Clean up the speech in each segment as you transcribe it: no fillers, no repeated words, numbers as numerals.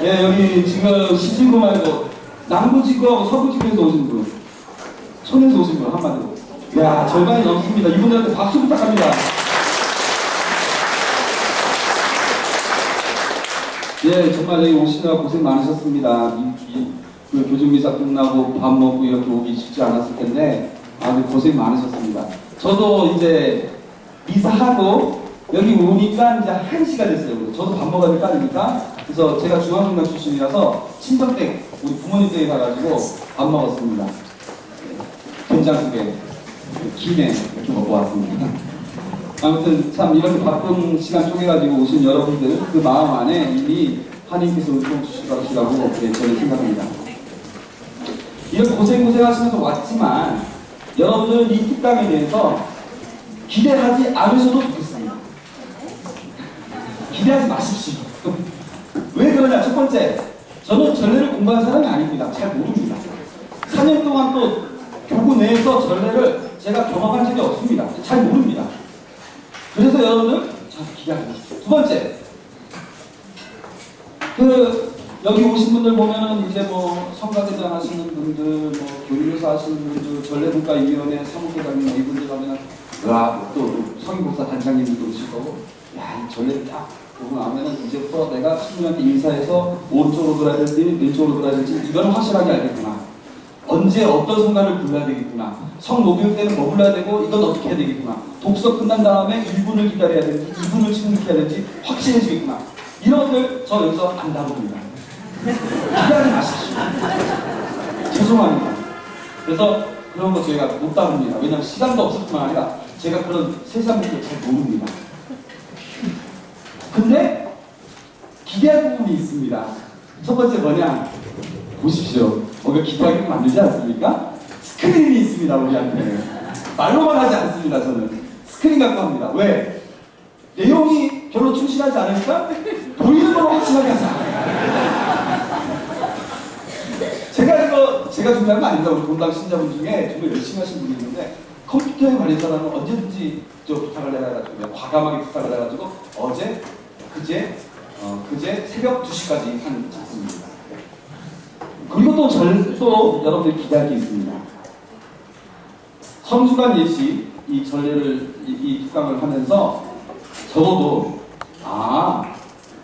예, 여기 지금 시진구 말고 남부지구하고 서부지구에서 오신 분, 손에서 오신 분 한마디로. 야, 절반이 넘습니다. 이분들한테 박수 부탁합니다. 예, 정말 여기 오시느라 고생 많으셨습니다. 그 교정미사 끝나고 밥 먹고 이렇게 오기 쉽지 않았을 텐데 아주 고생 많으셨습니다. 저도 이제 미사하고 여기 오니까 이제 1시가 됐어요. 저도 밥 먹어야 될 거 아닙니까? 그래서 제가 중앙중간 출신이라서 친정댁 우리 부모님 댁에 가가지고 밥 먹었습니다. 된장국에 김에 이렇게 먹고 왔습니다. 아무튼 참 이렇게 바쁜 시간 쪼개가지고 오신 여러분들 그 마음 안에 이미 하나님께서 은총 주실 것이라고 저는 생각합니다. 이렇게 고생하시면서 왔지만 여러분들 이 특강에 대해서 기대하지 않으셔도 좋겠습니다. 기대하지 마십시오. 왜 그러냐? 첫 번째, 저는 전례를 공부한 사람이 아닙니다. 잘 모릅니다. 4년 동안 또 교구 내에서 전례를 제가 경험한 적이 없습니다. 잘 모릅니다. 그래서 여러분들 저한테 기대하지 마십시오. 두 번째, 여기 오신 분들 보면은 이제 뭐 성가대장 하시는 분들, 뭐 교리교사 하시는 분들, 전례분과위원회 사무국장님 이분들 가면은 또 성인복사 단장님들도 오실 거고, 야, 이 전례를 딱 보고 나면은 이제부터 내가 신부님한테 인사해서 오른쪽으로 돌아야 될지 왼쪽으로 돌아야 될지 이건 확실하게 알겠구나. 언제 어떤 순간을 불러야 되겠구나. 성목욕 때는 뭐 불러야 되고 이건 어떻게 해야 되겠구나. 독서 끝난 다음에 1분을 기다려야 되는지 2분을 침묵해야 되는지 확실해지겠구나. 이런 것들 저 여기서 안 다룹니다. 기대하지 마십시오. 죄송합니다. 그래서 그런 거 저희가 못 다룹니다. 왜냐하면 시간도 없을 뿐만 아니라 제가 그런 세상 것들 잘 모릅니다. 근데 기대할 부분이 있습니다. 첫 번째 뭐냐? 보십시오. 뭔가 기대하게 만들지 않습니까? 스크린이 있습니다. 우리한테. 말로만 하지 않습니다. 저는 스크린 갖고 합니다. 왜? 내용이 별로 충실하지 않으니까 보이는 거 확실하게 하자. 제가 준비한 거 아닙니다. 우리 본당 신자분 중에 정말 열심히 하신 분이 있는데 컴퓨터에 관련 사람은 언제든지 저 부탁을 해가지고 과감하게 부탁을 해가지고 그제 새벽 2시까지 한 작품입니다. 그리고 또 여러분들 기대할 게 있습니다. 성수관 예시 이 전례를 이 특강을 하면서 적어도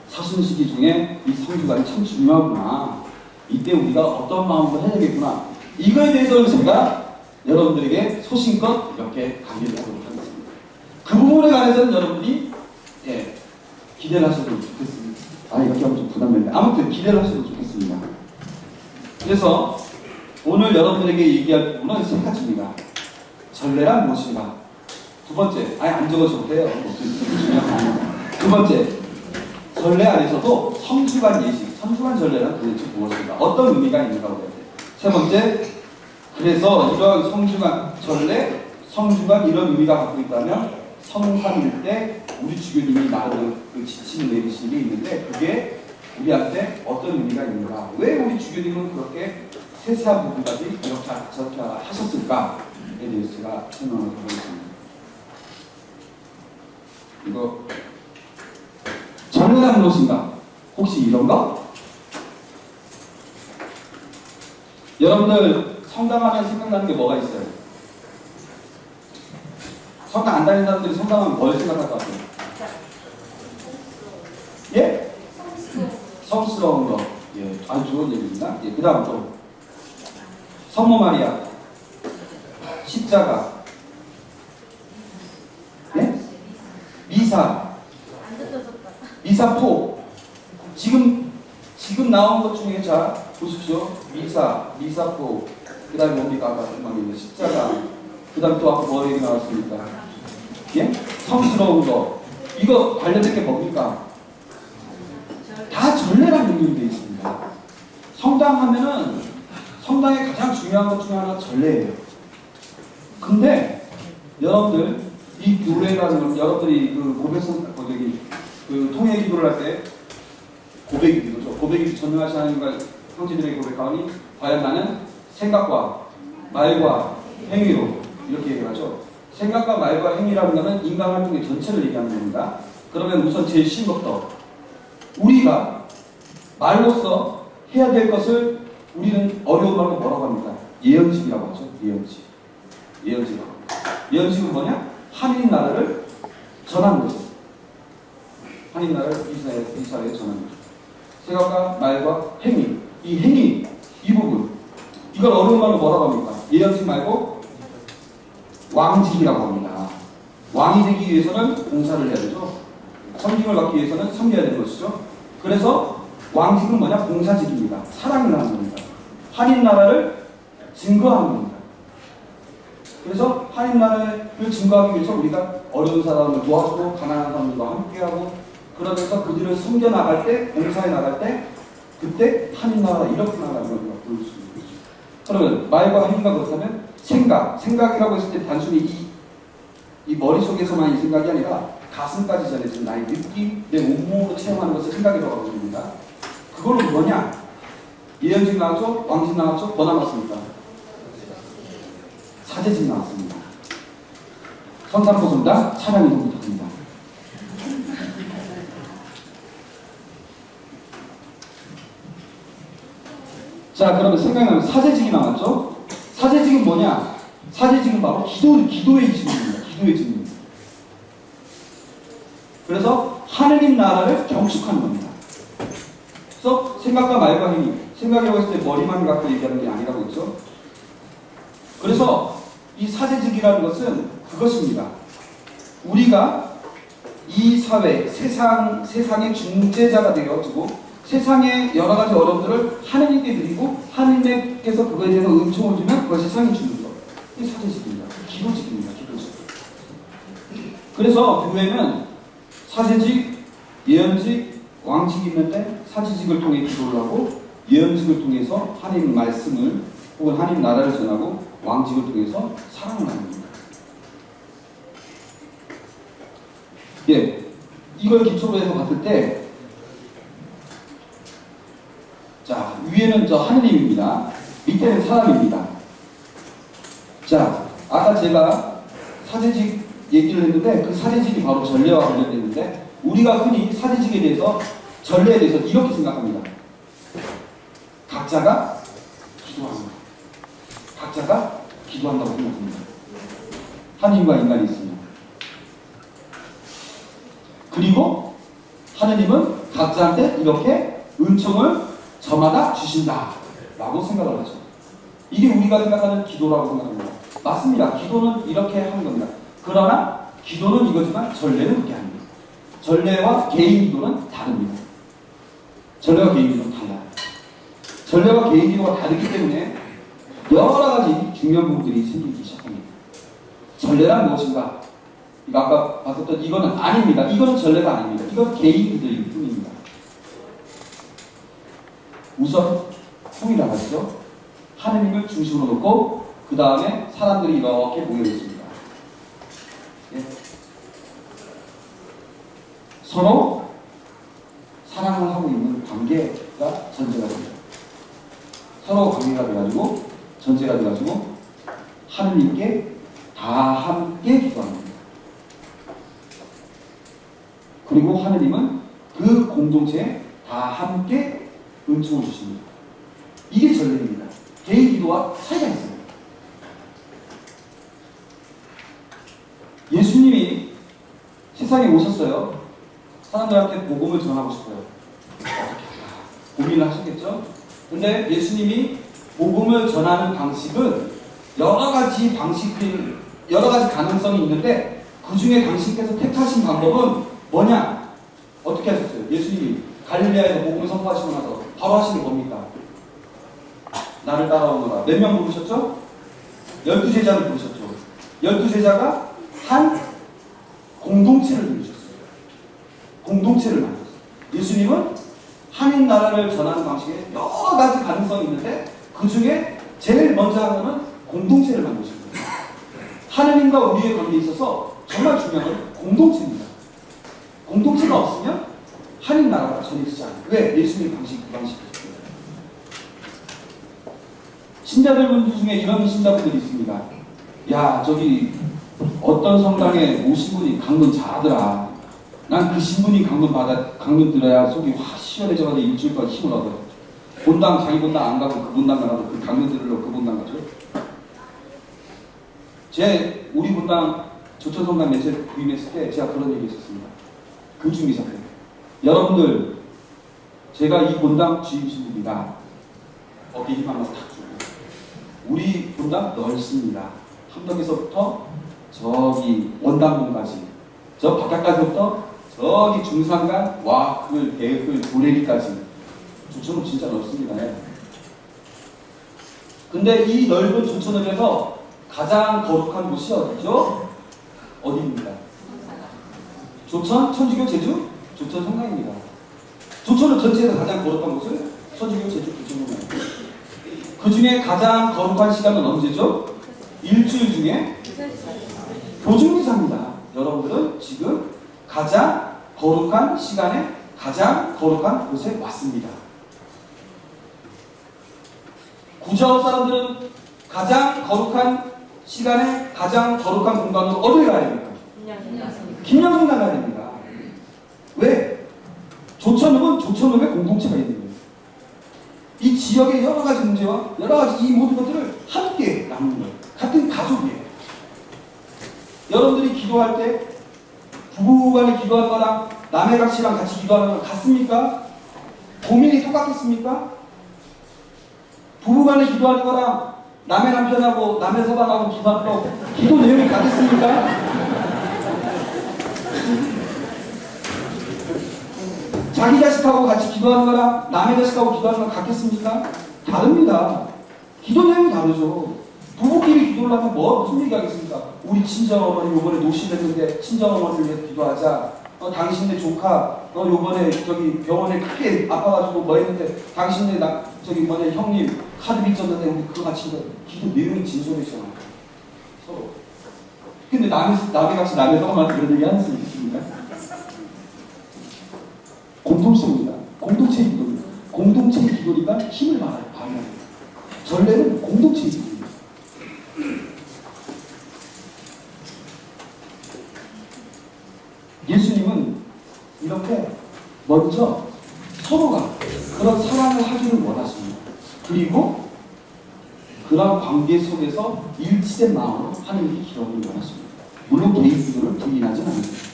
사순시기 중에 이 성수관이 참 중요하구나. 이때 우리가 어떤 마음으로 해야 되겠구나. 이거에 대해서는 제가 여러분들에게 소신껏 이렇게 강의를 하도록 하겠습니다. 그 부분에 관해서는 여러분들이 기대를 하셔도 좋겠습니다. 이렇게 하면 좀 부담되는데 아무튼 기대를 하셔도 좋겠습니다. 그래서 오늘 여러분들에게 얘기할 부분은 세 가지입니다. 전례란 무엇인가? 두 번째, 안 적어줘도 돼요. 두 번째, 전례 안에서도 성수관 예식, 성수관 전례란 도대체 무엇인가? 어떤 의미가 있는가 보야 돼. 세 번째, 그래서 이런 성수관 전례, 성수관 이런 의미가 갖고 있다면 성삼일 때 우리 주교님이 나름 그 지침을 내리신 게 있는데 그게 우리한테 어떤 의미가 있는가? 왜 우리 주교님은 그렇게 세세한 부분까지 이렇게 저렇게 하셨을까에 대해서 제가 설명을 해보겠습니다. 이거 전례란 무엇인가? 혹시 이런 거? 여러분들 성당하면 생각나는 게 뭐가 있어요? 성당 안 다니는 사람들이 성당하면 뭘 생각할 것 같아요? 예? 성스러운 거. 예, 아주 좋은 얘기입니다. 그 다음 또 성모 마리아, 십자가, 예? 미사포. 지금 나온 것 중에 자 보십시오. 미사포. 그 다음에 뭡니까? 십자가. 그 다음 또 아까 뭐 얘기 나왔습니까? 예? 성스러운 거. 이거 관련된 게 뭡니까? 다 전례라는 의미로 되어 있습니다. 성당 하면은 성당의 가장 중요한 것 중에 하나가 전례예요. 근데 여러분들 이 교회라는 건 여러분들이 그 고백성 그 통해 기도를 할 때 고백 기도죠. 고백이 전능하신 하나님과 형제들에게 고백하니 과연 나는 생각과 말과 행위로 이렇게 얘기하죠. 생각과 말과 행위라는 것은 인간 활동의 전체를 얘기하는 겁니다. 그러면 우선 제일 쉬운 것부터 우리가 말로써 해야 될 것을 우리는 어려운 말로 뭐라고 합니까? 예언직이라고 하죠. 예언직. 예언직이라고 합니다. 예언직은 뭐냐? 하나님 나라를 전하는 거죠. 하나님 나라를 이 사회에 전하는 거죠. 생각과 말과 행위. 이 행위, 이 부분. 이걸 어려운 말로 뭐라고 합니까? 예언직 말고 왕직이라고 합니다. 왕이 되기 위해서는 봉사를 해야 되죠. 섬김을 받기 위해서는 섬겨야 되는 것이죠. 그래서 왕직은 뭐냐? 봉사직입니다. 사랑을 하는 겁니다. 하나님 나라를 증거하는 겁니다. 그래서 하나님 나라를 증거하기 위해서 우리가 어려운 사람을 도와주고 가난한 사람들과 함께하고 그러면서 그들을 섬겨나갈 때, 봉사해 나갈 때 그때 하나님 나라가 이렇게 나가는 걸 우리가 보일 수 있는 거죠. 그러면 말과 행위가 그렇다면 생각이라고 했을 때 단순히 이 머릿속에서만 이 생각이 아니라 가슴까지 전해지는 나의 느낌, 내 온몸으로 체험하는 것을 생각이라고 하고 있습니다. 그걸로 뭐냐? 예언직 나왔죠? 왕직 나왔죠? 뭐 남았습니까? 사제직 나왔습니다. 성삼포송다 찬양이 부탁합니다. 자, 그러면 생각나면 사제직이 나왔죠? 사제직은 뭐냐? 사제직은 바로 기도의 직무입니다. 기도의 직무입니다. 그래서 하느님 나라를 경축하는 겁니다. 그래서 생각과 말과 행위, 생각이라고 했을 때 머리만 갖고 얘기하는 게 아니라고 했죠. 그래서 이 사제직이라는 것은 그것입니다. 우리가 이 사회, 세상의 중재자가 되어지고 세상의 여러 가지 어려움들을 하느님께 드리고 하느님께서 그거에 대해서 은총을 주면 그걸 세상에 주는 것. 이게 사제직입니다. 기도직입니다. 기도직. 그래서 교회는 사제직, 예언직, 왕직이 있는데 사제직을 통해 기도를 하고 예언직을 통해서 하나님 말씀을 혹은 하나님 나라를 전하고 왕직을 통해서 사랑을 하는 겁니다. 예, 이걸 기초로 해서 봤을 때 자, 위에는 저 하느님입니다. 밑에는 사람입니다. 자, 아까 제가 사제직 얘기를 했는데 그 사제직이 바로 전례와 관련됐는데 우리가 흔히 사제직에 대해서 전례에 대해서 이렇게 생각합니다. 각자가 기도합니다. 각자가 기도한다고 생각합니다. 하느님과 인간이 있습니다. 그리고 하느님은 각자한테 이렇게 은총을 저마다 주신다 라고 생각을 하죠. 이게 우리가 생각하는 기도라고 생각합니다. 맞습니다. 기도는 이렇게 하는 겁니다. 그러나 기도는 이거지만 전례는 그게 아닙니다. 전례와 개인 기도는 다릅니다. 전례와 개인 기도는 달라요. 전례와 개인 기도가 다르기 때문에 여러 가지 중요한 부분들이 생기기 시작합니다. 전례란 무엇인가? 이거 아까 봤었던 이거는 아닙니다. 이거는 전례가 아닙니다. 이건 개인 기도일 뿐입니다. 우선 통일을 하죠. 하느님을 중심으로 놓고 그 다음에 사람들이 이렇게 모여 있습니다. 예. 서로 사랑을 하고 있는 관계가 전제가 됩니다. 서로 관계가 돼가지고 전제가 돼가지고 하느님께 다 함께 기도합니다. 그리고 하느님은 그 공동체에 다 함께 은총을 주십니다. 이게 전례입니다. 개인 기도와 차이가 있습니다. 예수님이 세상에 오셨어요. 사람들한테 복음을 전하고 싶어요. 고민을 하셨겠죠? 근데 예수님이 복음을 전하는 방식은 여러 가지 가능성이 있는데 그 중에 당신께서 택하신 방법은 뭐냐? 어떻게 하셨어요? 예수님이 갈릴레아에서 복음을 선포하시고 나서 바로 하신 게 뭡니까? 나를 따라오너라. 몇 명 부르셨죠? 12제자를 부르셨죠. 12제자가 한 공동체를 이루셨어요. 공동체를 만들었어요. 예수님은 하나님 나라를 전하는 방식에 여러 가지 가능성이 있는데 그 중에 제일 먼저 한 거는 공동체를 만드신 거예요. 하나님과 우리의 관계에 있어서 정말 중요한 건 공동체입니다. 공동체가 없으면 하나님 나라가 전해지지 않아요. 왜? 예수님의 방식이기 때문에. 신자들 중에 이런 신자분들이 있습니다. 야, 저기 어떤 성당에 오신 분이 강론 잘하더라. 난 그 신분이 강론 들어야 속이 확 시원해져가지고 일주일 동안 힘을 얻어요. 본당, 자기 본당 안 가고 그 본당 가고 그 강론 들으려고 그 본당 가죠. 우리 본당 조천성당 매체 부임했을 때 제가 그런 얘기 했었습니다. 금중미사 때. 여러분들, 제가 이 본당 주임 신부입니다. 어깨 힘 하나 탁 주고. 우리 본당 넓습니다. 함덕에서부터 저기 원당봉까지, 저 바깥까지부터 저기 중산간, 와글, 대글, 도래리까지. 조천은 진짜 넓습니다. 근데 이 넓은 조천을에서 가장 거룩한 곳이 어디죠? 어디입니까? 조천, 천주교, 제주, 조천 성당입니다. 조천은 전체에서 가장 거룩한 곳은 천주교, 제주, 조천 성당. 그 중에 가장 거룩한 시간은 언제죠? 일주일 중에 교중미사입니다. 여러분들은 지금 가장 거룩한 시간에 가장 거룩한 곳에 왔습니다. 구자업 사람들은 가장 거룩한 시간에 가장 거룩한 공간으로 어딜 가야 됩니까? 김양성당 가야 됩니다. 왜? 조천읍은 조천읍의 공동체가 있는 거예요. 이 지역의 여러 가지 문제와 여러 가지 이 모든 것들을 함께 나누는 거예요. 같은 가족이에요. 여러분들이 기도할 때 부부간에 기도하는 거랑 남의 각시랑 같이 기도하는 거 같습니까? 고민이 똑같겠습니까? 부부간에 기도하는 거랑 남의 남편하고 남의 서방하고 기도하는 거 기도 내용이 같겠습니까? 자기 자식하고 같이 기도하는 거랑 남의 자식하고 기도하는 거 같겠습니까? 다릅니다. 기도 내용이 다르죠. 부부끼리 기도를 하면 무슨 얘기 하겠습니까? 우리 친정어머니 요번에 노신했는데 친정어머니를 위해서 기도하자. 당신네 조카 요번에 저기 병원에 크게 아파가지고 뭐 했는데 당신네 형님 카드 빚졌는데 우리 그거 같이 기도 내용이 진솔해지잖아요. 서로. 근데 남의 같이 남의 서만 그런 얘기 하는 사람이 있습니까? 공동체입니다. 공동체의 기도입니다. 공동체의 기도니까 힘을 발휘합니다. 전례는 공동체의 기도입니다. 예수님은 이렇게 먼저 서로가 그런 사랑을 하기를 원하십니다. 그리고 그런 관계 속에서 일치된 마음으로 하나님께 기도하기를 원하십니다. 물론 개인 기도를 부인하지 않습니다.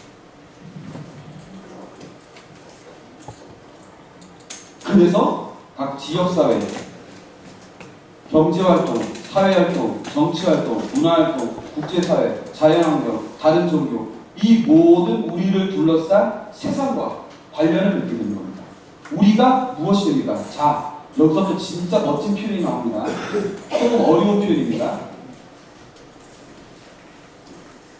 그래서 각 지역사회, 경제활동, 사회활동, 정치활동, 문화활동, 국제사회, 자연환경, 다른 종교 이 모든 우리를 둘러싼 세상과 관련을 맺게 되는 겁니다. 우리가 무엇이 됩니까? 자, 여기서부터 진짜 멋진 표현이 나옵니다. 조금 어려운 표현입니다.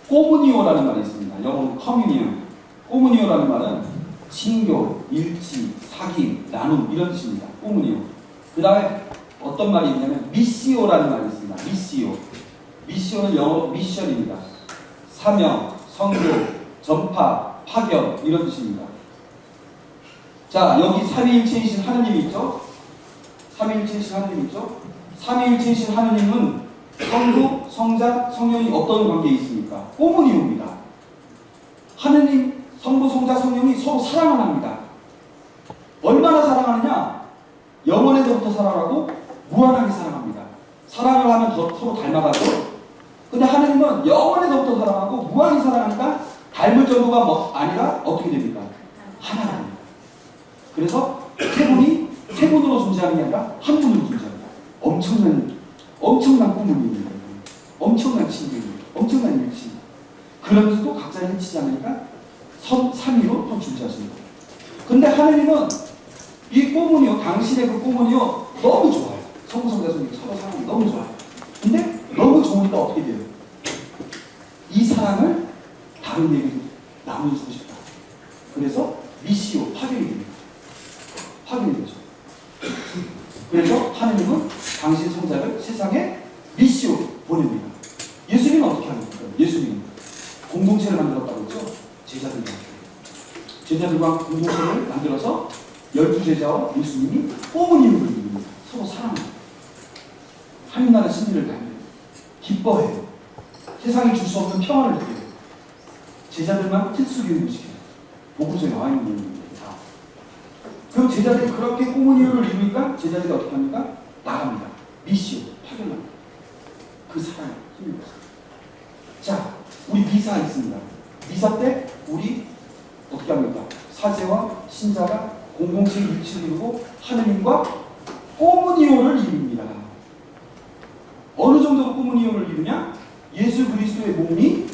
꼬무니오라는 말이 있습니다. 영어로 커뮤니언. 꼬무니오라는 말은 친교, 일치, 사귐, 나눔 이런 뜻입니다. 꼬무니오. 그 다음에 어떤 말이 있냐면 미시오라는 말이 있습니다. 미시오. 미시오는 영어로 미션입니다. 사명, 선교, 전파, 파견 이런 뜻입니다. 자, 여기 삼위일체이신 하느님이 있죠? 삼위일체이신 하느님 있죠? 삼위일체이신 하느님은 성부, 성자, 성령이 어떤 관계에 있습니까? 꼬무니오입니다. 하느님, 성부, 성자, 성령이 서로 사랑을 합니다. 얼마나 사랑하느냐? 영원에서부터 사랑하고 무한하게 사랑합니다. 사랑을 하면 서로 닮아가죠. 근데 하느님은 영원에서부터 사랑하고 무한히 사랑하니까 닮을 정도가 아니라 어떻게 됩니까? 하나입니다. 그래서 세 분으로 존재하는 게 아니라 한 분으로 존재합니다. 엄청난 꿈을 이루는 거예요. 엄청난 친구입니다. 엄청난 일치. 그러면서도 각자를 해치지 않으니까 삼위로 또 존재하십니다. 근데 하느님은 이 꼬문이요, 당신의 그 꼬문이요 너무 좋아요. 성부, 성자, 성령 서로 사랑이 너무 좋아요. 근데 너무 좋으니까 어떻게 돼요? 이 사랑을 다른 얘기로 나눠주고 싶다. 그래서 미시오, 파견이 됩니다. 파견이 되죠. 그래서 하느님은 당신 성자를 세상에 미시오 보냅니다. 예수님은 어떻게 합니까? 예수님은 공동체를 만들었다고 했죠? 제자들과 공동체를 만들어서 12제자와 예수님이 꼬무님을 이룹니다. 서로 사랑합니다. 하늘나라 승리를 담겨요. 기뻐해요. 세상이 줄 수 없는 평화를 느껴요. 제자들만 특수 교육을 시켜요. 복음서에 나와 있는 내용입니다. 그럼 제자들이 그렇게 꼬무니오를 이루니까 제자들이 어떻게 합니까? 나갑니다. 미시오, 파견합니다. 그 사랑을 힘입니다. 자, 우리 미사 있습니다. 미사 때 우리 어떻게 합니까? 사제와 신자가 공동체 일치를 이루고 하느님과 꼬무니오를 이룹니다. 어느 정도로 꼬무니오를 이루냐? 예수 그리스도의 몸이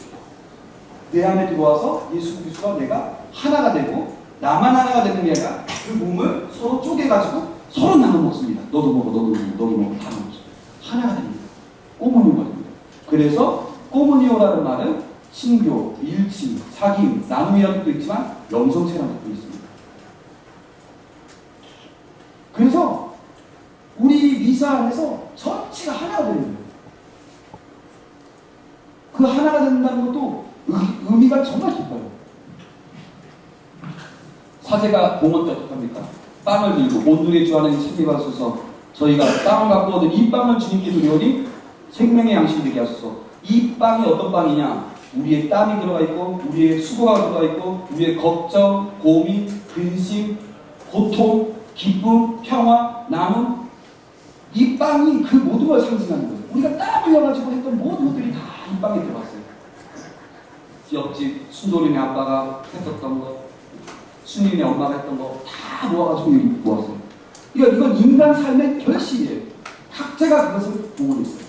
내 안에 들어와서 예수 그리스도와 내가 하나가 되고 나만 하나가 되는 게 아니라 그 몸을 서로 쪼개가지고 서로 나눠 먹습니다. 너도 먹어, 너도 먹어, 너도 먹어, 다 먹어. 하나가 됩니다. 꼬무니오가 됩니다. 그래서 꼬무니오라는 말은 친교, 일치, 사귐, 나눔이라는 뜻도 있지만 영성체라는 뜻도 있습니다. 그래서 우리 미사 안에서 전체가 하나가 되는 거예요. 그 하나가 된다는 것도 의미가 정말 깊어요. 사제가 봉헌 때 어떡합니까? 빵을 들고 온누리의 주 하나님 참여하소서. 저희가 빵을 갖고 얻은 이 빵을 주님께 드리오니 생명의 양식이 되게 하소서. 이 빵이 어떤 빵이냐? 우리의 땀이 들어가 있고 우리의 수고가 들어가 있고 우리의 걱정, 고민, 근심, 고통, 기쁨, 평화, 나눔, 이 빵이 그 모든 걸 상징하는 거예요. 우리가 땀 흘려가지고 했던 모든 것들이 다 이 빵에 들어갔어요. 옆집 순돌이네 아빠가 했었던 거, 순이네 엄마가 했던 거 다 모아가지고 모았어요. 이건 인간 삶의 결실이에요. 각자가 그것을 보고 있어요.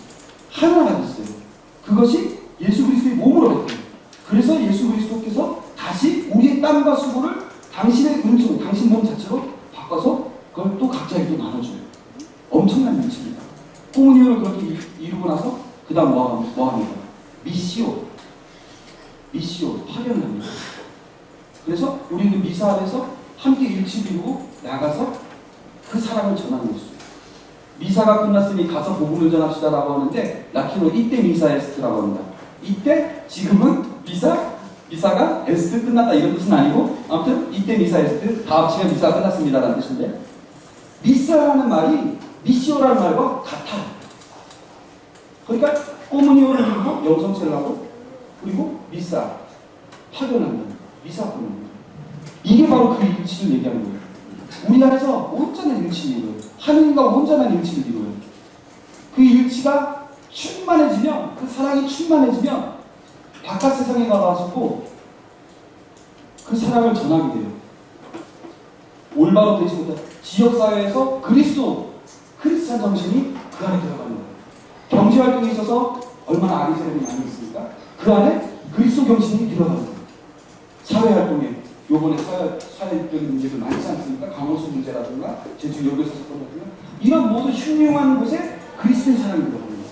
하나가 됐어요. 그것이 예수 그리스도의 몸으로 됐어요. 그래서 예수 그리스도께서 다시 우리의 땀과 수고를 당신의 은총, 당신 몸 자체로 바꿔서 그걸 또 각자에게 나눠줘요. 엄청난 명칭입니다. 꼬무니오를 그렇게 이루고 나서 그 다음 뭐 합니까? 미시오, 파견을 합니다. 그래서 우리는 미사 안에서 함께 일치를 이루고 나가서 그 사랑을 전하는 것이죠. 미사가 끝났으니 가서 복음을 전합시다라고 하는데 라틴어로 이때 미사 에스트라고 합니다. 이때, 지금은 미사가 에스트 끝났다 이런 뜻은 아니고 아무튼 이때 미사 에스트, 다 합치면 미사가 끝났습니다라는 뜻인데 미사라는 말이 미시오라는 말과 같아요. 그러니까 꼬무니오를 이루고 영성체를 하고 그리고 미사, 파견한다. 미사 파견한다. 이게 바로 그 일치를 얘기하는 거예요. 우리 안에서 온전한 일치를 이루어요. 하느님과 온전한 일치를 이루어요. 그 일치가 충만해지면, 그 사랑이 충만해지면 바깥 세상에 가가지고 그 사랑을 전하게 돼요. 올바로 되지 못한 지역사회에서 크리스찬 정신이 그 안에 들어가는 거예요. 경제활동에 있어서 얼마나 아리새름이 많이 있습니까? 그 안에 그리스도 정신이 들어가는 거예요. 사회활동에 요번에 사회적 문제들 많지 않습니까? 강원수 문제라든가 제주 여교사 사건 같은 거 이런 모든 흉흉한 곳에 그리스도의 사랑이 들어가는 거예요.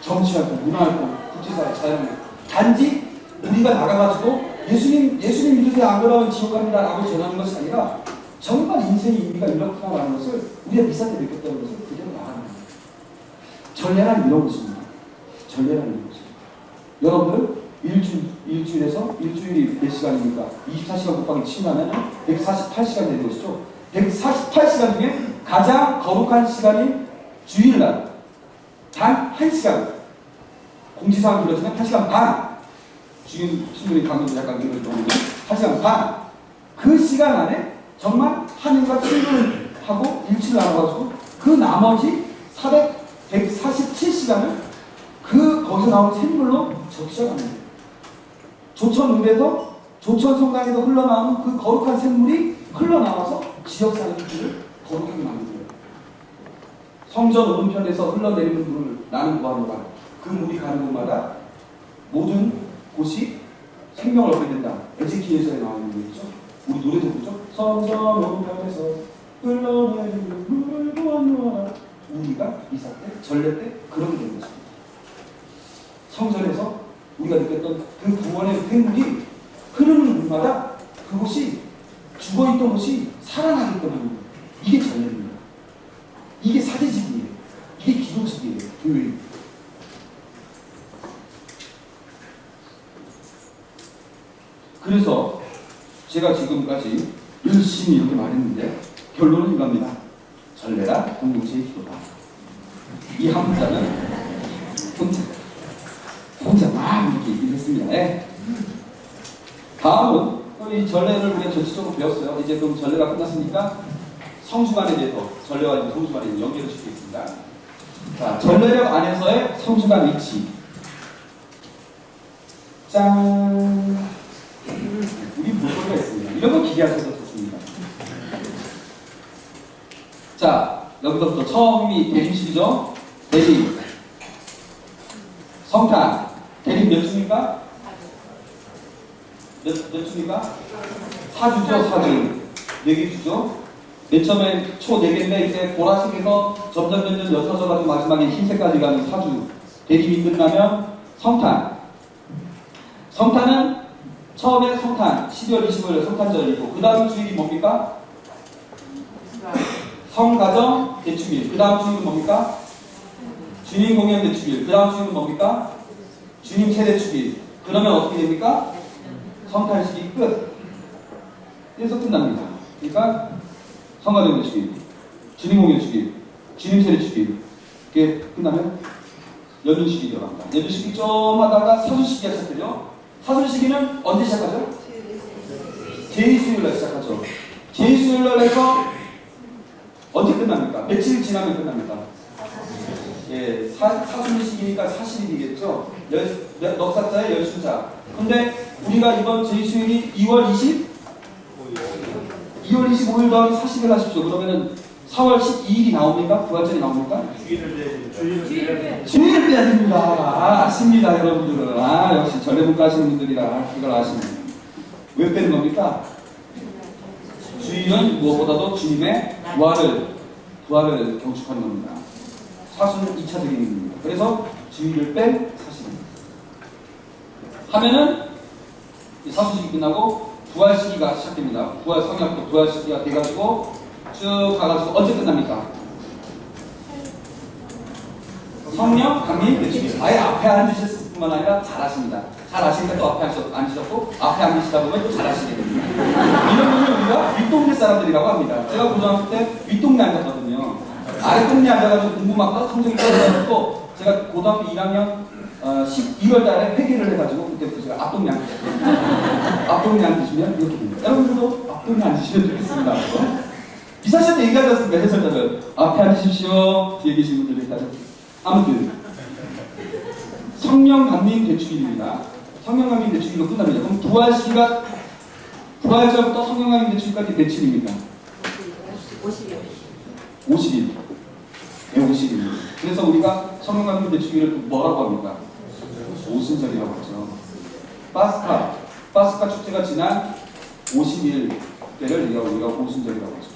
정치활동, 문화활동, 국제사회, 자연활동 단지 우리가 나가가지고 예수님 믿으세요 안 그러면 지옥 갑니다 라고 전하는 것이 아니라 정말 인생의 의미가 이렇구나라는 것을 우리가 미사 때 느꼈다는 것을 그대로 나가는 거예요. 전례란 이런 것입니다. 전례란 이런 것입니다. 여러분들 일주일에서 일주일이 몇 시간입니까? 24시간 곱하기 7하면 148시간 되는 것이죠. 148시간 중에 가장 거룩한 시간인 주일날 단 1시간 공지사항 불러주면 1시간 반 주인 친구들이 강도도 약간 그런 경우는 1시간 반 그 시간 안에 정말 하느님과 친분을 하고 일치를 나눠가지고 그 나머지 147시간을 거기서 나오는 샘물로 적셔가는 거예요. 조천읍에서 조천 성당에서 흘러나오는 그 거룩한 샘물이 흘러나와서 지역사회들을 거룩하게 만들어요. 성전 오른편에서 흘러내리는 물을 나는 구하노라. 그 물이 가는 곳마다 모든 곳이 생명을 얻게 된다. 에제키엘서에 나와 있는 얘기죠. 우리 노래도 부르죠. 성전 오른편에서 흘러내리는 물을 구하노라. 우리가 미사 때, 전례 때 그렇게 되는 것입니다. 성전에서 우리가 느꼈던 그 구원의 샘물이 흐르는 물마다 그곳이 죽어있던 곳이 살아나게끔 하는 거예요. 이게 전례입니다. 이게 사제직이에요. 이게 기도직이에요. 교회. 그래서 제가 지금까지 열심히 이렇게 말했는데 결론은 이겁니다. 전례라 공동체의 기도다. 이 한 문자는 혼자 막 이렇게 얘기를 했습니다. 네. 다음은 이 전례를 우리가 전체적으로 배웠어요. 이제 그럼 전례가 끝났으니까 성수관에 대해서 전례와 이제 성수관에 연결을 시키겠습니다. 자, 전례력 안에서의 성수관 위치. 짠. 우리 볼 거가 있습니다. 이런 거 기대하셔서 좋습니다. 자, 여기서부터 처음이 대림실이죠. 대림. 성탄. 대림 몇 주입니까? 몇 주입니까? 4주죠, 4주. 4개 주죠. 맨 처음에 초 4개인데 이제 보라색에서 점점 옅어져가지고 마지막에 흰색까지 가는 4주. 대림이 끝나면 성탄. 성탄은 처음에 성탄, 12월 25일 성탄절이고 그 다음 주일이 뭡니까? 성가정 대축일. 그 다음 주일은 뭡니까? 주님 공연 대축일. 그 다음 주일은 뭡니까? 주님 세대 축일. 그러면 어떻게 됩니까? 성탄식이 끝. 그래서 끝납니다. 그러니까 성가정 대축일, 주님 공연 축일, 주님 세대 축일. 이게 끝나면 연휴식이 들어갑니다. 연휴식이 좀 하다가 사순시기가 시작되죠. 사순시기는 언제 시작하죠? 제2수요일날 시작하죠. 제2수요일날 해서 언제 끝납니까? 며칠 지나면 끝납니까? 예, 사순시기니까 40일이겠죠. 넉사자의 열순자. 근데 우리가 이번 제2수요일이 2월 25일 더하기 40일 하십시오. 그러면은 4월 12일이 나옵니까? 부활절이 나옵니까? 주일을 빼야 됩니다. 아, 아십니다, 여러분들은. 아, 역시 전례문과 하시는 분들이라 그걸 아십니다. 왜 빼는 겁니까? 주일은 무엇보다도 주님의 부활을 경축하는 겁니다. 사수는 2차적인 의미입니다. 그래서 주일을 뺀 사실입니다. 하면은 사수식이 끝나고 부활 시기가 시작됩니다. 부활 성약도 부활 시기가 돼가지고 쭉 가가지고 언제 끝납니까? 성령 강림 대축일. 아예 앞에 앉으셨을 뿐만 아니라 잘 아십니다. 잘 아시니까 또 앞에 앉으셨고 앞에 앉으시다 보면 또 잘 아시게 됩니다. 이런 분을 우리가 윗동네 사람들이라고 합니다. 제가 고등학교 때 윗동네 앉았거든요. 아랫동네 앉아가지고 공부 막 성적이 떨어져가지고 제가 고등학교 1학년 12월 달에 회계를 해가지고 그때부터 제가 앞동네 앉으셨거든요. 앞동네 앉으시면 이렇게 됩니다. 여러분들도 앞동네 앉으시면 좋겠습니다. 이사시한테 얘기하지 않습니까? 해설자들 앞에 앉으십시오. 뒤에 계신 분들 얘기하죠. 아무튼 성령 강림 대축일입니다. 성령 강림 대축일로 끝납니다. 그럼 부활 시기가 부활절부터 성령 강림 대축일까지 며칠입니까? 50일. 네, 50일. 그래서 우리가 성령 강림 대축일을 뭐라고 합니까? 오순절이라고 하죠. 파스카 축제가 지난 50일 때를 우리가 오순절이라고 하죠.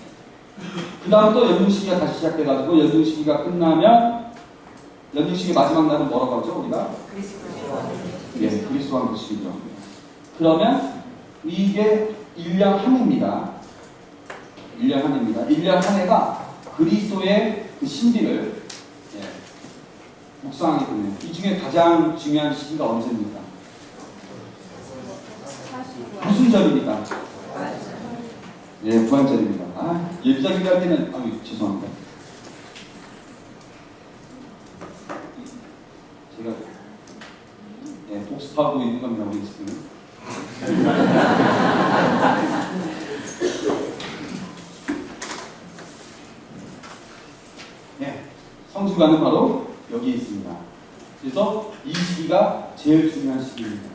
그 다음 또 연중시기가 다시 시작돼가지고 연중시기가 끝나면 연중시기 마지막 날은 뭐라고 하죠? 우리가? 예, 그리스도 왕국식이죠. 그러면 이게 1년 한 해입니다. 1년 한 해입니다. 1년 한 해가 그리스도의 그 신비를 묵상하게 되는 이 중에 가장 중요한 시기가 언제입니까? 무슨 절입니까? 예, 부활절입니다. 아, 예비자기를 할 때는 죄송합니다. 제가 복습하고 있는 겁니다, 우리 지금. 네, 성수관은 바로 여기에 있습니다. 그래서 이 시기가 제일 중요한 시기입니다.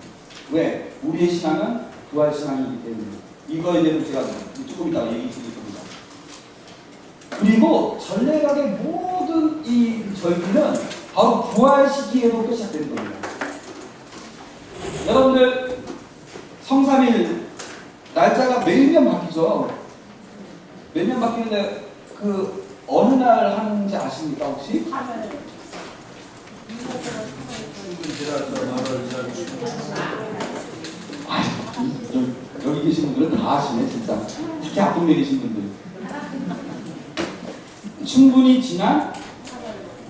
왜? 우리의 신앙은 부활 신앙이기 때문에. 이거에 대해서 제가 조금 이따 얘기 드릴 겁니다. 그리고 전례각의 모든 이 절기는 바로 부활 시기에로부터 시작되는 겁니다. 여러분들 성삼일 날짜가 매년 바뀌죠. 매년 바뀌는데 그 어느 날 하는지 아십니까 혹시? 여기 계신 분들은 다 아시네 진짜. 특히 앞동네 계신 분들. 충분히 지난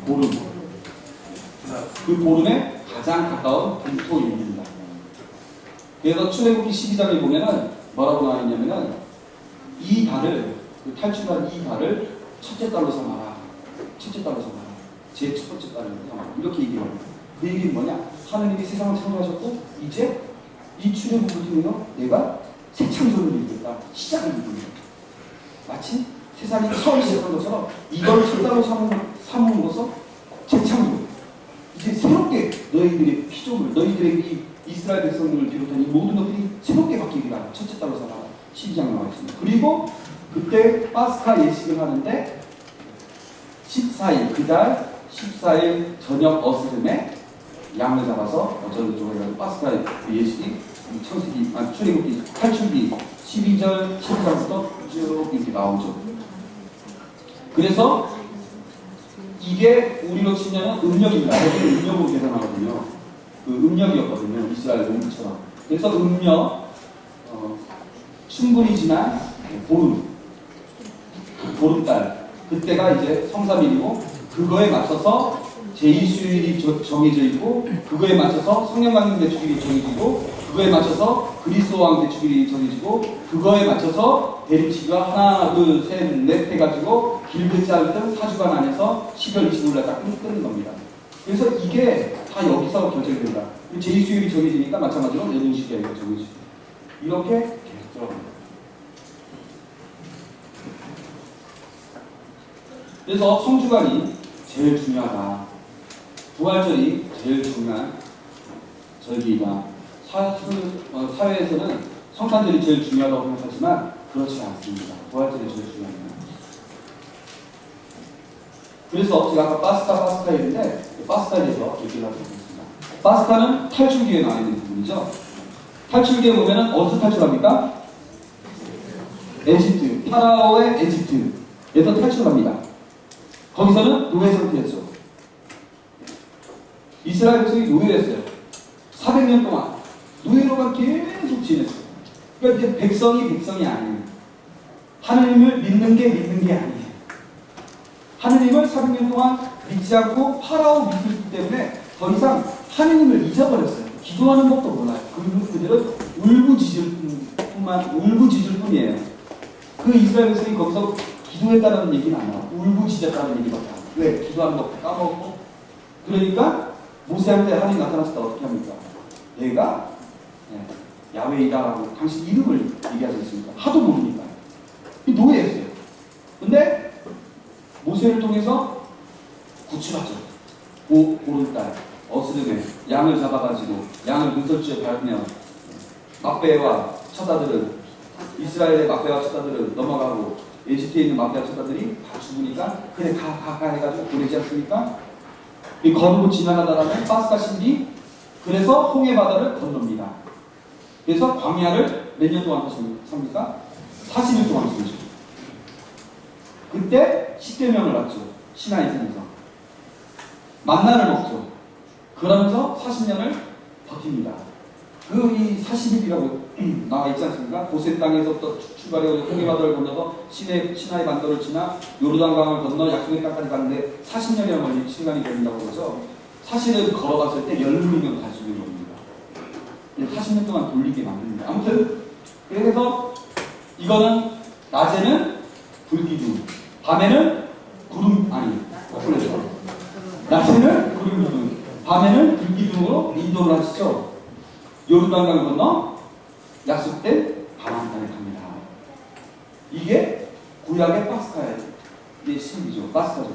보름. 그 보름에 가장 가까운 금토일입니다. 그래서 출애굽기 12장에 보면은 뭐라고 나와 있냐면은 이 달을 그 탈출한 이 달을 첫째 달로 삼아라. 첫째 달로 삼아라. 제 첫 번째 달을 삼아라. 이렇게 얘기해요. 그 얘기는 뭐냐? 하나님이 세상을 창조하셨고 이제 이 출애굽을 통해서 내가 새 창조를 이루겠다. 시작을 이루는 마치 세상이 처음 시작한 것처럼 이걸 첫 단어 삼음으로써 재창조. 이제 새롭게 너희들의 피조물, 너희들의 이 이스라엘 백성들을 비롯한 이 모든 것들이 새롭게 바뀌기가 첫째 단어 삼아 12장 나와 있습니다. 그리고 그때 파스카 예식을 하는데 14일 그달 14일 저녁 어스름에 양을 잡아서 어쩌고 저쩌고 해가지고 파스카 예식이 출애굽기 탈출기 12절 10장부터 쭉 이렇게 나오죠. 그래서 이게 우리로 치면 음력입니다. 여기는 음력으로 계산하거든요. 그 음력이었거든요. 이스라엘 농부처럼. 그래서 음력 충분히 지난 보름달 그때가 이제 성삼일이고 그거에 맞춰서 제2수일이 정해져 있고 그거에 맞춰서 성령강림 대축일이 정해지고 그거에 맞춰서 그리스도 왕 대축일이 정해지고 그거에 맞춰서 대립치가 하나 둘셋넷 해가지고 길게 짧은 4주간 안에서 12월 25일날 딱 끊는 겁니다. 그래서 이게 다 여기서 결정이 된다. 제2수일이 정해지니까 마찬가지로 연휴시기가 정해지고 이렇게 계속 들어갑니다. 그래서 성주간이 제일 중요하다. 부활절이 제일 중요한 절기이다. 사회에서는 성탄절이 제일 중요하다고 생각하지만 그렇지 않습니다. 부활절이 제일 중요합니다. 그래서 제가 아까 파스카 얘기인데 파스카에 대해서 얘기를 하도록 하겠습니다. 파스카는 탈출기에 나와 있는 부분이죠. 탈출기에 보면은 어디서 탈출합니까? 에집트, 파라오의 에집트에서 탈출합니다. 거기서는 노예 상태였죠. 이스라엘 백성이 노예였어요. 400년 동안 노예로만 계속 지냈어요. 그러니까 이제 백성이 아니에요. 하느님을 믿는 게 아니에요. 하느님을 400년 동안 믿지 않고 파라오 믿기 때문에 더 이상 하느님을 잊어버렸어요. 기도하는 법도 몰라요. 그들은 울부짖을 뿐이에요. 그 이스라엘 백성이 거기서 기도했다는 얘기는 안 나와요. 울부짖었다는 얘기밖에 안 나와요. 왜? 기도하는 법도 까먹고. 그러니까 모세한테 하나님 나타났을 때 어떻게 합니까? 내가 야훼이다라고 당신 이름을 얘기하지 않습니까? 하도 모르니까. 노예였어요. 근데 모세를 통해서 구출하죠. 보름달 어스름에 양을 잡아가지고 양을 문설주에 밟으면 막배와 처자들은 이스라엘의 막배와 처자들은 넘어가고 에집트에 있는 막배와 처자들이 다 죽으니까 그래 가 해가지고 보내지 않습니까? 이 거르고 지나가다라는 파스카 신비. 그래서 홍해 바다를 건넙니다. 그래서 광야를 몇 년 동안 삽니까? 40년 동안 쓰죠. 그때 10계명을 받죠. 시나이산에서 만나를 먹죠. 그러면서 40년을 버팁니다. 그 이 40일이라고 나와 있지 않습니까? 고센 땅에서부터 출발해서 홍해 바다를 건너서 시나이 반도를 지나 요르단강을 건너 약속의 땅까지 가는데 40년이라는 걸리 시간이 걸린다고 그러죠. 사실은 걸어갔을 때 열흘이면 갈 수 있는 겁니다. 40년 동안 돌리게 만듭니다. 아무튼 그래서 이거는 낮에는 불기둥, 밤에는 낮에는 구름기둥, 밤에는 불기둥으로 인도를 하시죠. 요르단강을 건너 약속된 가나안 땅에 갑니다. 이게 구약의 파스카의 신비죠. 파스카죠.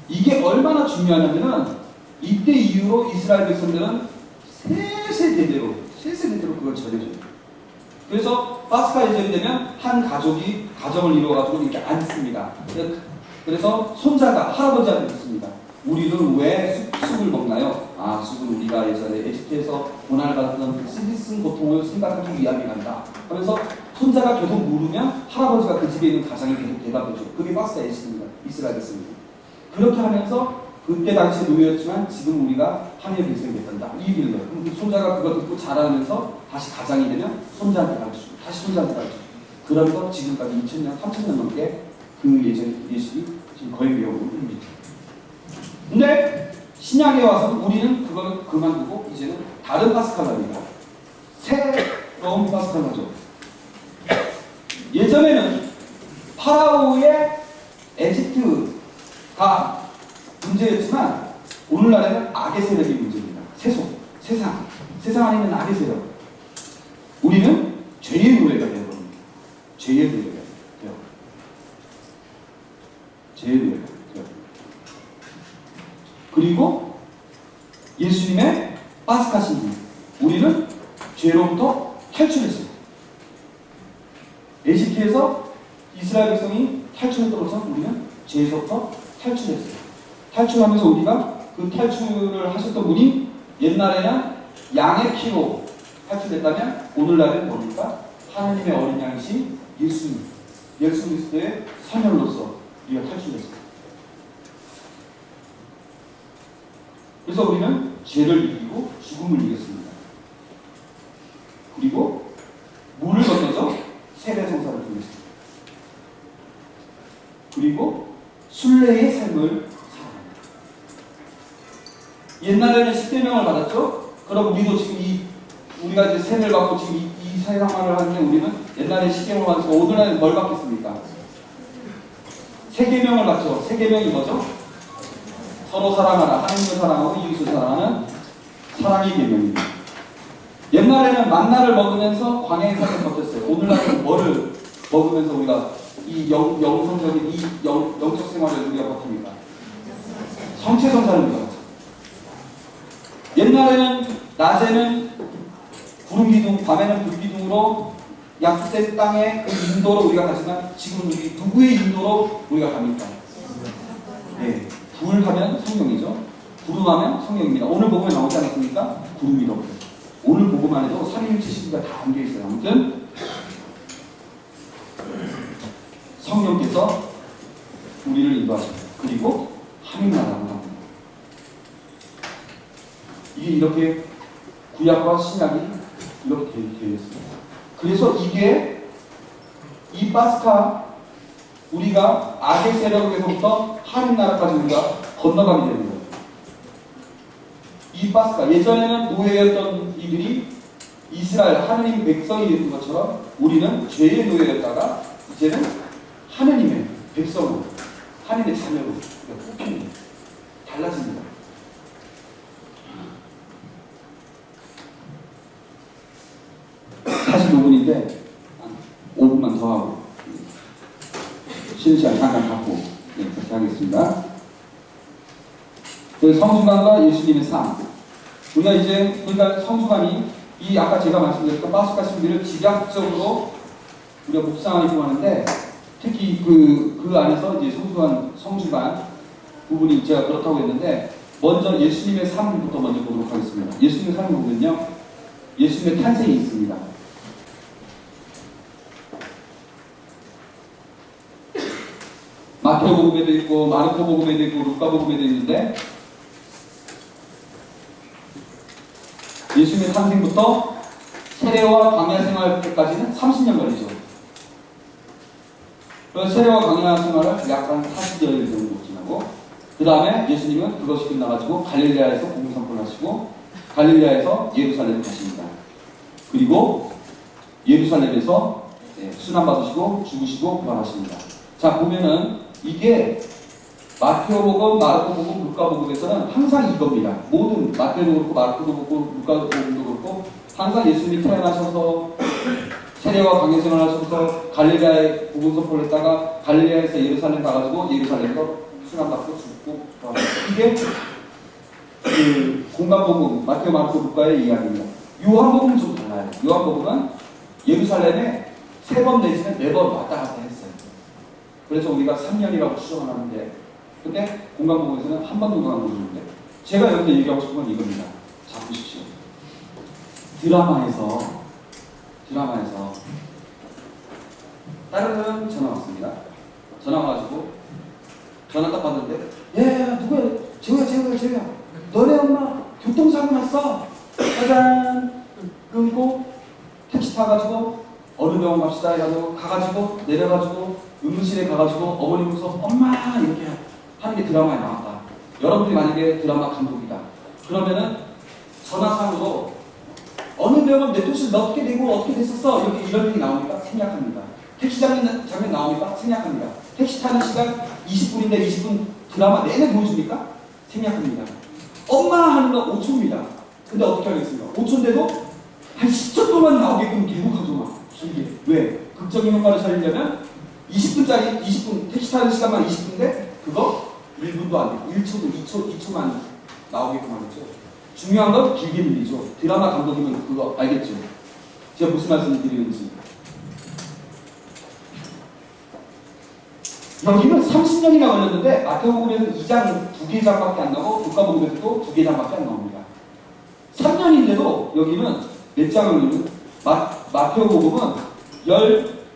이게 얼마나 중요하냐면은 이때 이후로 이스라엘 백성들은 세세대대로 그걸 전해줘요. 그래서 파스카 예절이 되면 한 가족이 가정을 이루어가지고 이렇게 앉습니다. 그래서 손자가 할아버지한테 묻습니다. 우리는 왜 쑥을 먹나요? 쑥은 우리가 예전에 에집트에서 고난을 받았던 쑥이 쓴 고통을 생각하기 위함이란다 하면서 손자가 계속 물으면 할아버지가 그 집에 있는 가장이 계속 대답해줘. 그게 파스카 예식입니다. 이스라엘 백성입니다. 그렇게 하면서 그때 당시 노예였지만 지금 우리가 하나님의 백성이 됐단다. 이 얘기를 해요. 그럼 그 손자가 그거 듣고 자라면서 다시 가장이 되면 손자한테 가르쳐주고 다시 손자한테 가르쳐주고 그러면서 지금까지 2000년, 3000년 넘게 그 예식이 지금 거의 배우고 있습니다. 근데 신약에 와서 우리는 그걸 그만두고 이제는 다른 파스칼라입니다. 새로운 파스칼라죠. 예전에는 파라오의 에집트가 문제였지만 오늘날에는 악의 세력이 문제입니다. 세상 안에 있는 악의 세력. 죄의 노예가 되어버립니다. 죄의 노예가 되어. 죄의 노예가 되어. 그리고 예수님의 파스카 신분, 우리는 죄로부터 탈출했어요. 에지키에서 이스라엘 백성이 탈출했던 것처럼 우리는 죄에서부터 탈출했어요. 탈출하면서 우리가 그 탈출을 하셨던 분이 옛날에는 양의 피로 탈출했다면 오늘날은 뭡니까? 하나님의 어린 양이신 예수님, 예수 그리스도의 선혈로서 우리가 탈출했어요. 그래서 우리는 죄를 이기고 죽음을 이겼습니다. 그리고 물을 건너서 세례성사를 통했습니다. 그리고 순례의 삶을 살아갑니다. 옛날에는 10계명을 받았죠? 그럼 우리도 지금 우리가 이제 세례를 받고 지금 이 세상을 하는데 우리는 옛날에 10계명을 받았고 오늘날은 뭘 받겠습니까? 세계명을 받죠. 세계명이 뭐죠? 서로 사랑하라. 하나님을 사랑하고 이웃을 사랑하는 사랑의 계명입니다. 옛날에는 만나를 먹으면서 광야의 삶을 버텼어요. 오늘날은 뭐를 먹으면서 우리가 이 영성적인 이 영적 생활을 우리가 버팁니까? 성체성사를 우리가 버팁니다. 옛날에는 낮에는 구름기둥, 밤에는 불기둥으로 약속된 땅의 그 인도로 우리가 가지만 지금은 우리 누구의 인도로 우리가 갑니까? 네, 불하면 성령이죠. 구름하면 성령입니다. 오늘 복음에 나오지 않았습니까? 구름이라고. 오늘 복음만 해도 3일째 시기가 다 담겨있어요. 아무튼 성령께서 우리를 인도하십니다. 그리고 하늘나라로 갑니다. 이게 이렇게 구약과 신약이 이렇게 되어 있습니다. 그래서 이게 이 파스카 우리가 악의 세력에서부터 하늘나라까지 우리가 건너가게 됩니다. 이 파스카 예전에는 노예였던 이들이 이스라엘 하느님 백성이 되는 것처럼 우리는 죄의 노예였다가 이제는 하느님의 백성으로 하느님의 자녀로 뽑힙니다. 달라집니다. 사실 5분인데 5분만 더 하고 쉬는 시간 잠깐 갖고 그렇게 하겠습니다. 성수관과 예수님의 삶. 우리가 이제 그러니까 성수관이 이 아까 제가 말씀드렸던 파스카 신비를 집약적으로 우리가 묵상하려고 하는데 특히 그 안에서 이제 성수관 부분이 제가 그렇다고 했는데 먼저 예수님의 삶부터 먼저 보도록 하겠습니다. 예수님의 삶을 보면요, 예수님의 탄생이 있습니다. 마태복음에도 있고 마르코복음에도 있고 루카복음에도 있는데 예수님의 탄생부터 세례와 광야 생활 때까지는 30년 걸리죠. 그래서 세례와 광야 생활을 약 한 40여일 정도 지나고 그 다음에 예수님은 그것이 끝나가지고 갈릴레아에서 복음 선포를 하시고 갈릴레아에서 예루살렘 가십니다. 그리고 예루살렘에서 순환 받으시고 죽으시고 부활하십니다. 자 보면은 이게 마태복음, 마르코복음, 루카복음에서는 항상 이겁니다. 모든 마태도 그렇고 마르코도 그렇고 루카복음도 그렇고 항상 예수님이 태어나셔서 세례와 광야 생활을 하셔서 갈릴레아에 복음 선포를 했다가 갈릴레아에서 예루살렘 가가지고 예루살렘에서 순환받고 죽고 이게 그 공간복음 마태오, 마르코, 루카의 이야기입니다. 요한복음은 좀 달라요. 요한복음은 예루살렘에 3번 내지는 4번 왔다 갔다 했어요. 그래서 우리가 3년이라고 추정을 하는데 근데 공간복음에서는 한 번도 가는 거였는데 제가 여기서 얘기하고 싶은 건 이겁니다. 자 보십시오. 드라마에서 다른 전화 왔습니다. 전화 와가지고 전화 딱 받는데 누구야? 재우야 너네 엄마 교통사고 났어. 짜잔 끊고 택시 타가지고 어느 병원 갑시다 해가지고 가가지고 내려가지고 응급실에 가가지고 어머니 보고서 엄마 이렇게 하는 게 드라마에 나왔다. 여러분들이 만약에 드라마 감독이다. 그러면은 전화상으로 어느 병원 뇌통술 어떻게 되고 어떻게 됐었어? 이렇게 이런 얘기 나옵니까? 생략합니다. 택시 장면 나옵니까? 생략합니다. 택시 타는 시간 20분인데 20분 드라마 내내 보여줍니까? 생략합니다. 엄마 하는 거 5초입니다. 근데 어떻게 하겠습니까? 5초인데도 한 10초 동안 나오게끔 계속 하죠. 길게. 왜? 극적인 효과를 살리려면 20분짜리 20분 택시 타는 시간만 20분인데 그거 1분도 안 돼. 1초도 2초만 나오게끔 하겠죠. 중요한 건 길게 밀리죠. 드라마 감독이면 그거 알겠죠. 제가 무슨 말씀을 드리는지. 여기는 30년이나 걸렸는데 마태복음에는 2장 2개장밖에 안 나오고 누가복음에서도 2개장밖에 안 나옵니다. 3년인데도 여기는 몇 장을 읽는? 마태복음은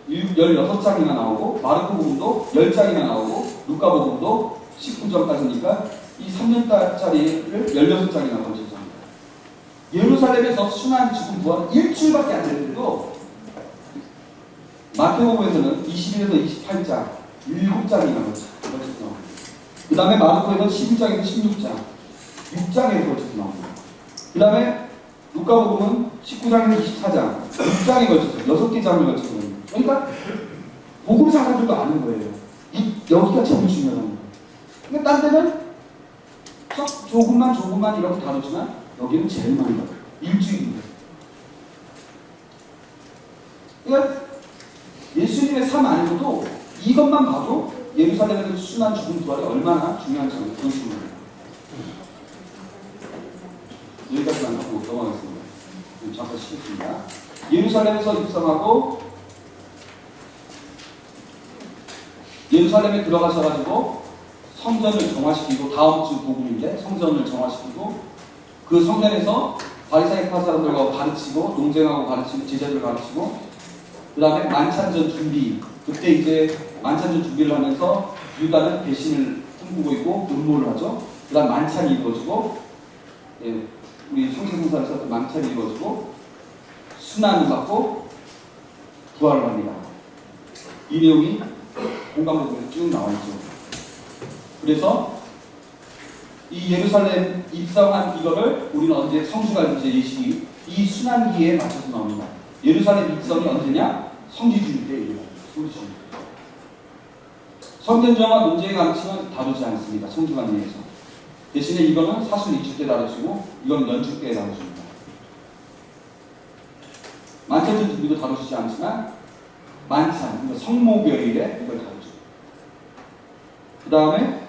16장이나 나오고 마르코복음도 10장이나 나오고 루카복음도 19장까지니까 이 3년짜리를 16장이나 걸쳐서 합니다. 예루살렘에서 순환 죽음 부활은 일주일밖에 안 되는데도 마태복음에서는 21에서 28장 7장이나 걸쳐서 나옵니다. 그 다음에 마르코에서 12장에서 16장 6장에 걸쳐서 나옵니다. 그 다음에 루카복음은 19장에서 24장 6장에 걸쳐서 6개 장을 걸쳐서 나옵니다. 그러니까 복음사가들도 아는 거예요. 여기가 제일 중요한 거예요. 그러니까 딴 데는 조금만 이렇게 다루지만 여기는 제일 많이 다뤄요. 일주일인데. 그러니까 예수님의 삶 안에서도 이것만 봐도 예루살렘에서 순환 죽음 부활이 얼마나 중요한지 그런 식으로 여기까지만 하고 넘어가겠습니다. 잠깐 쉬겠습니다. 예루살렘에서 입성하고 예루살렘에 들어가셔가지고 성전을 정화시키고 다음 주 복음인데 성전을 정화시키고 그 성전에서 바리새파 사람들과 가르치고 논쟁하고 가르치고 제자들 가르치고 그 다음에 만찬전 준비 그때 이제 만찬전 준비를 하면서 유다는 배신을 꿈꾸고 있고 음모를 하죠. 그 다음 만찬이 이루어지고 우리 성신성사에서 만찬이 이루어지고 순환을 받고 부활을 합니다. 이 내용이 공감복음에 쭉 나와있죠. 그래서 이 예루살렘 입성한 이거를 우리는 언제 성주가 이제 예식이 이 순환기에 맞춰서 나옵니다. 예루살렘 입성이 언제냐? 성지주일 때 이래요. 성지주일. 성전정화 논쟁의 가르침은 다루지 않습니다. 성주관리에서. 대신에 이거는 사순 이주 때 다루시고 이건 연축 때 다루십니다. 만찬전 준비도 다루시지 않지만 만찬, 그러니까 성모교일에 이걸 다루죠. 그 다음에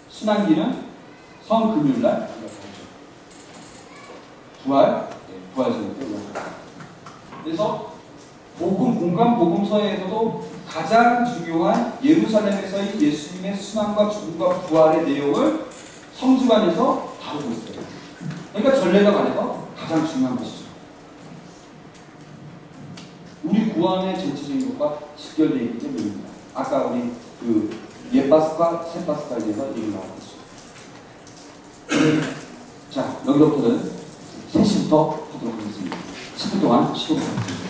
순환기는 성금요일날 이걸 다루죠. 부활절 때 이걸 다루죠. 그래서 공간 복음서에서도 가장 중요한 예루살렘에서의 예수님의 순환과 죽음과 부활의 내용을 성주관에서 다루고 있어요. 그러니까 전례가 관해서 가장 중요한 것이죠. 우리 구원의 전체적인 것과 직결되어 있기 때문입니다. 아까 우리 그 옛바스과 새바스카에 대해서 얘기를 나왔죠. 자, 여기서부터는 3시부터 하도록 하겠습니다. 10분 동안 쉬도록 하겠습니다.